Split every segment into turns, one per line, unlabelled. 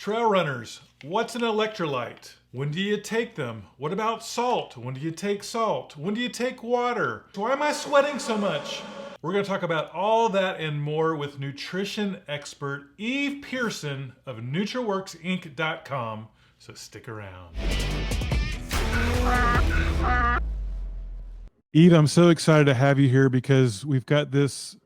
Trail runners, what's an electrolyte? When do you take them? What about salt? When do you take salt? When do you take water? Why am I sweating so much? We're going to talk about all that and more with nutrition expert Eve Pearson of NutriWorksInc.com. So stick around. Eve, I'm so excited to have you here because we've got this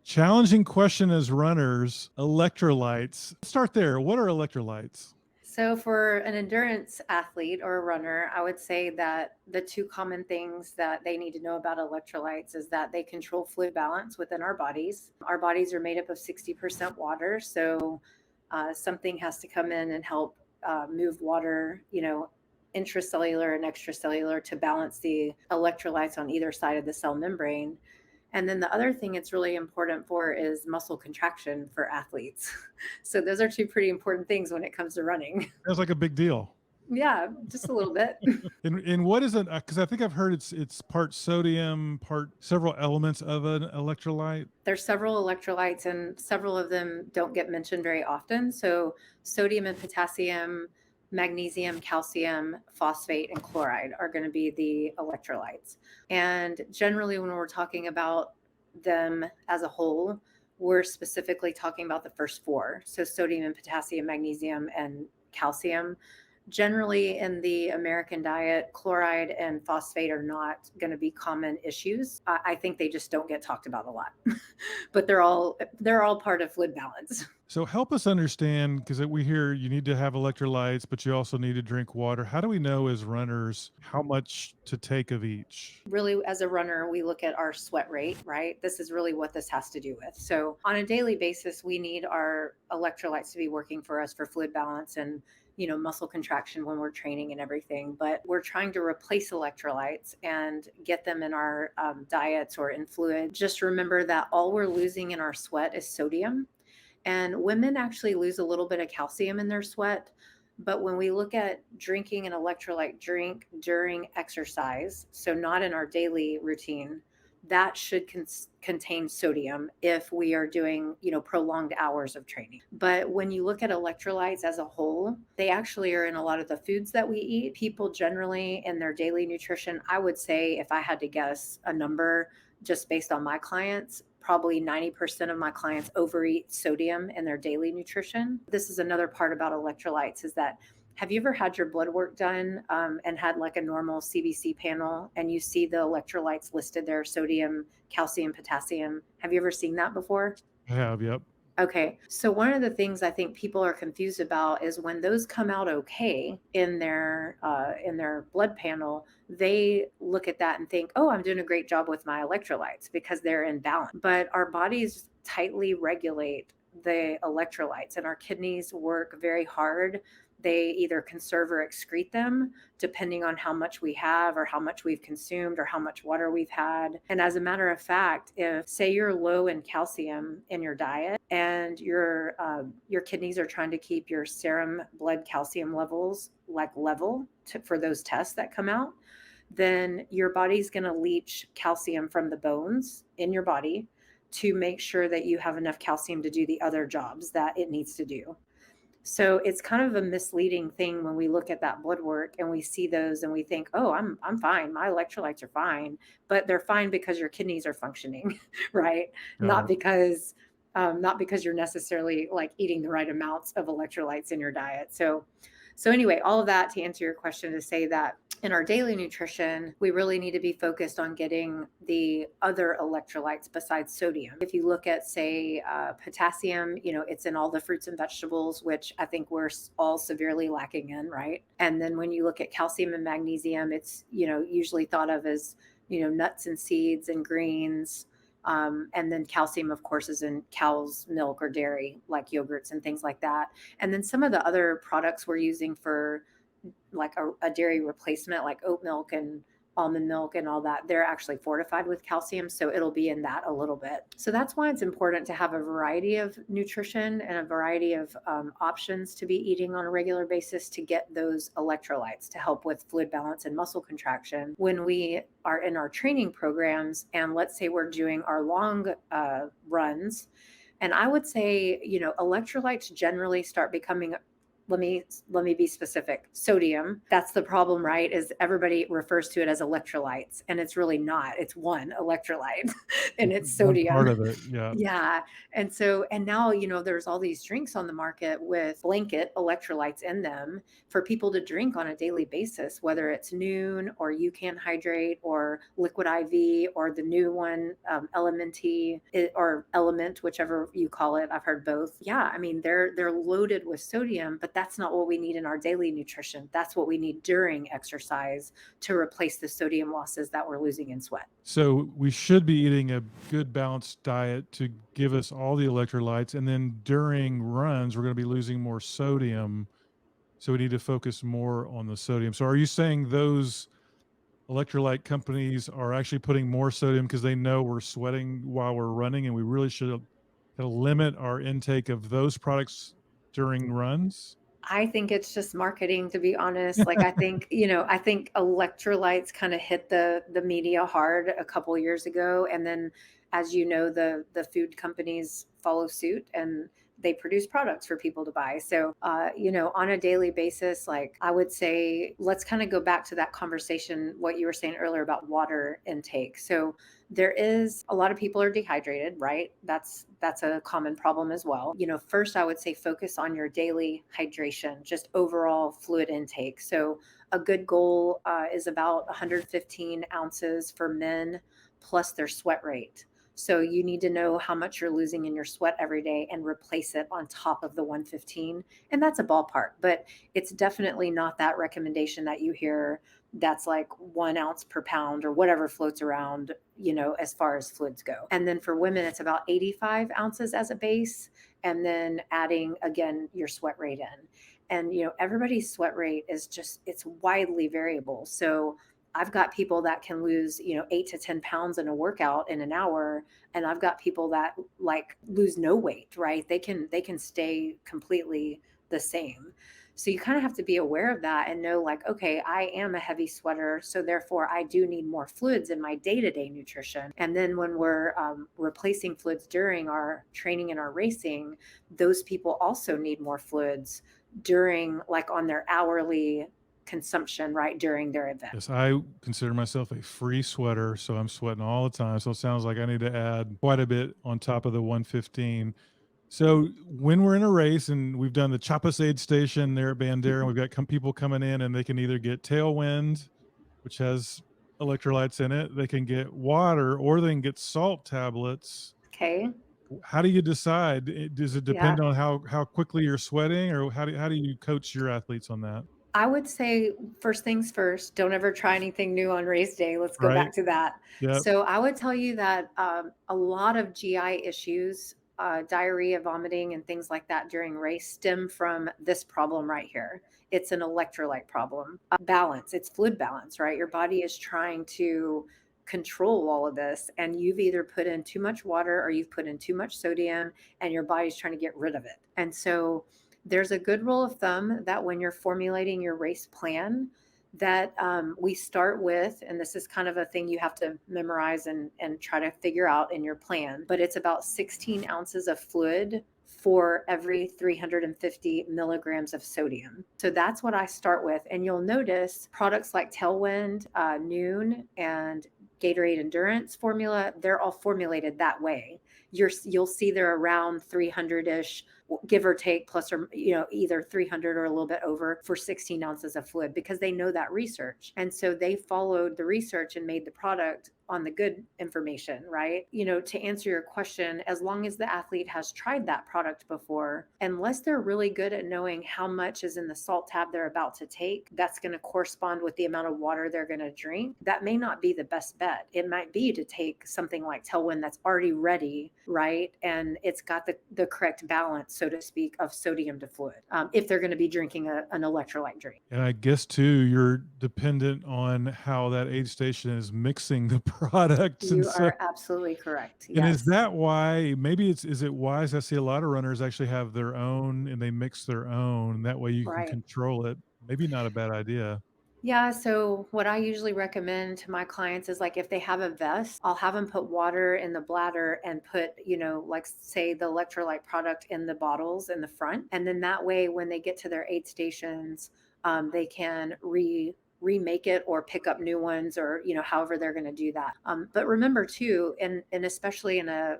challenging question as runners, electrolytes. Let's start there. What are electrolytes?
So, for an endurance athlete or a runner, I would say that the two common things that they need to know about electrolytes is that they control fluid balance within our bodies. Our bodies are made up of 60% water. So, something has to come in and help move water, intracellular and extracellular to balance the electrolytes on either side of the cell membrane. And then the other thing it's really important for is muscle contraction for athletes. So those are two pretty important things when it comes to running.
Sounds like a big deal.
Yeah, just a little bit.
And what is it? Because I think I've heard it's part sodium, part several elements of an electrolyte.
There's several electrolytes and several of them don't get mentioned very often. So sodium and potassium, magnesium, calcium, phosphate, and chloride are going to be the electrolytes. And generally, when we're talking about them as a whole, we're specifically talking about the first four. So sodium and potassium, magnesium, and calcium. Generally, in the American diet, chloride and phosphate are not going to be common issues. I think they just don't get talked about a lot, but they're all part of fluid balance.
So help us understand, because we hear you need to have electrolytes, but you also need to drink water. How do we know as runners how much to take of each?
Really, as a runner, we look at our sweat rate, right? This is really what this has to do with. So on a daily basis, we need our electrolytes to be working for us for fluid balance and muscle contraction when we're training and everything. But we're trying to replace electrolytes and get them in our diets or in fluid. Just remember that all we're losing in our sweat is sodium. And women actually lose a little bit of calcium in their sweat. But when we look at drinking an electrolyte drink during exercise, so not in our daily routine, that should contain sodium if we are doing, prolonged hours of training. But when you look at electrolytes as a whole, they actually are in a lot of the foods that we eat. People generally in their daily nutrition, I would say if I had to guess a number just based on my clients, probably 90% of my clients overeat sodium in their daily nutrition. This is another part about electrolytes is that have you ever had your blood work done and had like a normal CBC panel and you see the electrolytes listed there, sodium, calcium, potassium? Have you ever seen that before?
I have, yep.
Okay. So one of the things I think people are confused about is when those come out okay in their blood panel, they look at that and think, "Oh, I'm doing a great job with my electrolytes because they're in balance." But our bodies tightly regulate the electrolytes and our kidneys work very hard. They either conserve or excrete them depending on how much we have or how much we've consumed or how much water we've had. And as a matter of fact, if say you're low in calcium in your diet and your kidneys are trying to keep your serum blood calcium levels level for those tests that come out, then your body's going to leach calcium from the bones in your body to make sure that you have enough calcium to do the other jobs that it needs to do. So it's kind of a misleading thing when we look at that blood work and we see those and we think, "Oh, I'm fine. My electrolytes are fine." But they're fine because your kidneys are functioning, right?
Got it.
Not because you're necessarily like eating the right amounts of electrolytes in your diet. So anyway, all of that to answer your question to say that in our daily nutrition, we really need to be focused on getting the other electrolytes besides sodium. If you look at, say, potassium, it's in all the fruits and vegetables, which I think we're all severely lacking in, right? And then when you look at calcium and magnesium, it's, usually thought of as, nuts and seeds and greens. And then calcium, of course, is in cow's milk or dairy, like yogurts and things like that. And then some of the other products we're using for like a dairy replacement, like oat milk and almond milk and all that, they're actually fortified with calcium. So it'll be in that a little bit. So that's why it's important to have a variety of nutrition and a variety of options to be eating on a regular basis to get those electrolytes to help with fluid balance and muscle contraction. When we are in our training programs, and let's say we're doing our long runs, and I would say, electrolytes generally start becoming let me be specific. Sodium, that's the problem, right? Is everybody refers to it as electrolytes, and it's really not. It's one electrolyte, and it's
One part
sodium.
of it. Yeah.
Yeah. And so, and now, there's all these drinks on the market with blanket electrolytes in them for people to drink on a daily basis, whether it's Noon or You Can Hydrate or Liquid IV or the new one, Elementi, or Element, whichever you call it. I've heard both. Yeah. I mean, they're loaded with sodium, but that's not what we need in our daily nutrition. That's what we need during exercise to replace the sodium losses that we're losing in sweat.
So we should be eating a good balanced diet to give us all the electrolytes. And then during runs, we're going to be losing more sodium. So we need to focus more on the sodium. So are you saying those electrolyte companies are actually putting more sodium because they know we're sweating while we're running, and we really should kind of limit our intake of those products during runs?
I think it's just marketing, to be honest. Like, I think electrolytes kind of hit the media hard a couple years ago, and then, as you know, the food companies follow suit and they produce products for people to buy. So, on a daily basis, like, I would say, let's kind of go back to that conversation, what you were saying earlier about water intake. So, there is a lot of people are dehydrated, right? That's a common problem as well. First I would say focus on your daily hydration, just overall fluid intake. So a good goal is about 115 ounces for men plus their sweat rate. So you need to know how much you're losing in your sweat every day and replace it on top of the 115. And that's a ballpark, but it's definitely not that recommendation that you hear that's like 1 ounce per pound or whatever floats around, as far as fluids go. And then for women, it's about 85 ounces as a base, and then adding again your sweat rate in. And, everybody's sweat rate is just, it's widely variable. So I've got people that can lose, 8 to 10 pounds in a workout in an hour. And I've got people that like lose no weight, right? They can stay completely the same. So you kind of have to be aware of that and know, like, okay, I am a heavy sweater. So therefore I do need more fluids in my day-to-day nutrition. And then when we're replacing fluids during our training and our racing, those people also need more fluids during, like, on their hourly consumption, right, during their event.
Yes, I consider myself a free sweater, so I'm sweating all the time. So it sounds like I need to add quite a bit on top of the 115. So when we're in a race and we've done the Chapas aid station there at Bandera, and we've got people coming in and they can either get tailwind, which has electrolytes in it, they can get water, or they can get salt tablets.
Okay.
How do you decide? Does it
Yeah.
depend on how quickly you're sweating, or how do you coach your athletes on that?
I would say first things first, don't ever try anything new on race day. Let's go
Right?
back to that.
Yep.
So I would tell you that a lot of GI issues, diarrhea, vomiting, and things like that during race stem from this problem right here. It's an electrolyte problem. Balance, it's fluid balance, right? Your body is trying to control all of this, and you've either put in too much water or you've put in too much sodium, and your body's trying to get rid of it. And so there's a good rule of thumb that when you're formulating your race plan, that we start with, and this is kind of a thing you have to memorize and try to figure out in your plan, but it's about 16 ounces of fluid for every 350 milligrams of sodium. So that's what I start with. And you'll notice products like Tailwind, Noon, and Gatorade Endurance formula, they're all formulated that way. You'll see they're around 300-ish, give or take, plus or either 300 or a little bit over for 16 ounces of fluid, because they know that research. And so they followed the research and made the product on the good information, right? To answer your question, as long as the athlete has tried that product before, unless they're really good at knowing how much is in the salt tab they're about to take, that's going to correspond with the amount of water they're going to drink, that may not be the best bet. It might be to take something like Tailwind that's already ready, right? And it's got the correct balance, so to speak, of sodium to fluid, if they're going to be drinking an electrolyte drink.
And I guess too, you're dependent on how that aid station is mixing the products. And
You
so,
are absolutely correct.
and is
Yes.
that why maybe is it wise? I see a lot of runners actually have their own and they mix their own. That way you can
Right.
control it. Maybe not a bad idea.
Yeah, so what I usually recommend to my clients is like if they have a vest, I'll have them put water in the bladder and put, like say the electrolyte product in the bottles in the front. And then that way, when they get to their aid stations, they can remake it or pick up new ones or, however they're going to do that. But remember too, and especially in a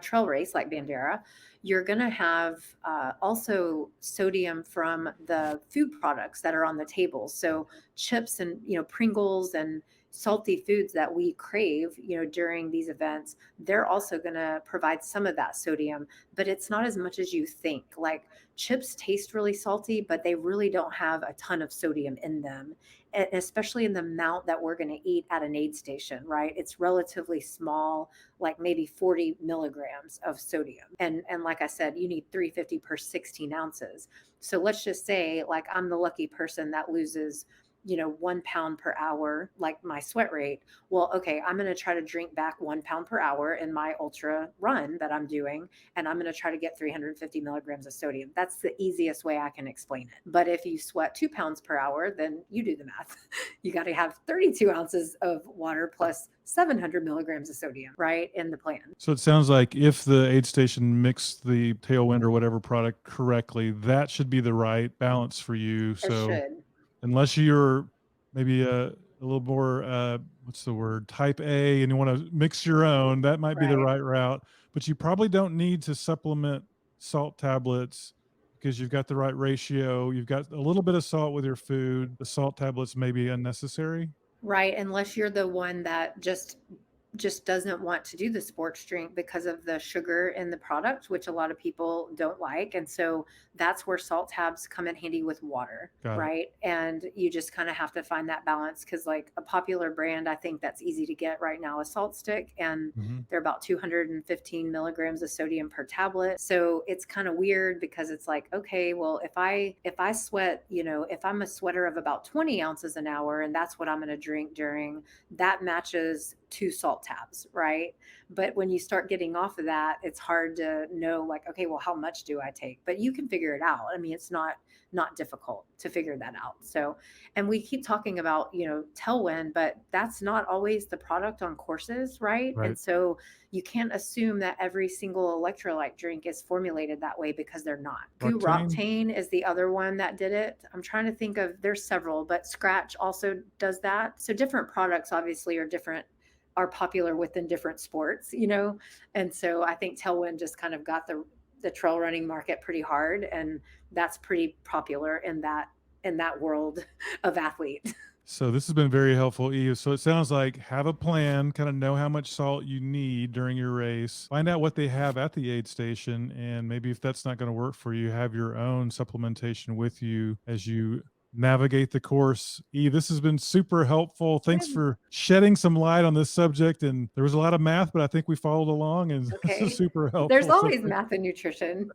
trail race like Bandera, you're going to have also sodium from the food products that are on the table. So chips and Pringles and salty foods that we crave during these events, they're also going to provide some of that sodium, but it's not as much as you think. Like chips taste really salty, but they really don't have a ton of sodium in them, especially in the amount that we're going to eat at an aid station, right? It's relatively small, like maybe 40 milligrams of sodium, and like I said, you need 350 per 16 ounces. So let's just say like I'm the lucky person that loses 1 pound per hour, like my sweat rate. Well, okay, I'm going to try to drink back 1 pound per hour in my ultra run that I'm doing. And I'm going to try to get 350 milligrams of sodium. That's the easiest way I can explain it. But if you sweat 2 pounds per hour, then you do the math. You got to have 32 ounces of water plus 700 milligrams of sodium, right, in the plan.
So it sounds like if the aid station mixed the Tailwind or whatever product correctly, that should be the right balance for you.
It
So
should.
unless you're maybe a little more what's the word, type A, and you want to mix your own, that might be the
Right.
right route. But you probably don't need to supplement salt tablets because you've got the right ratio. You've got a little bit of salt with your food. The salt tablets may be unnecessary.
Right. Unless you're the one that just doesn't want to do the sports drink because of the sugar in the product, which a lot of people don't like. And so that's where salt tabs come in handy with water,
Got it.
right? And you just kind of have to find that balance because, like, a popular brand, I think that's easy to get right now is Salt Stick, and
Hmm.
they're about 215 milligrams of sodium per tablet. So it's kind of weird because it's like, okay, well, if I sweat, if I'm a sweater of about 20 ounces an hour and that's what I'm going to drink during, that matches 2 salt tabs, right? But when you start getting off of that, it's hard to know like, okay, well, how much do I take? But you can figure it out. I mean, it's not difficult to figure that out. So, and we keep talking about, Tailwind, but that's not always the product on courses, right?
Right.
And so you can't assume that every single electrolyte drink is formulated that way because they're not. Goo
Octane.
Roctane is the other one that did it. I'm trying to think of, there's several, but Scratch also does that. So different products obviously are popular within different sports, and so I think Tailwind just kind of got the trail running market pretty hard, and that's pretty popular in that world of athlete.
So this has been very helpful, Eve. So it sounds like have a plan, kind of know how much salt you need during your race, find out what they have at the aid station, and maybe if that's not going to work for you, have your own supplementation with you as you navigate the course. Eve, this has been super helpful. Thanks
Good.
for shedding some light on this subject. And there was a lot of math, but I think we followed along, and this is
Okay.
super
There's
helpful. So
always math and nutrition.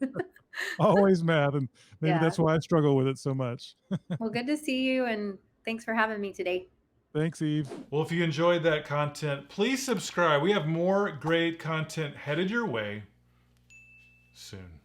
always math, and maybe
Yeah.
that's why I struggle with it so much.
Well, good to see you, and thanks for having me today.
Thanks, Eve. Well, if you enjoyed that content, please subscribe. We have more great content headed your way soon.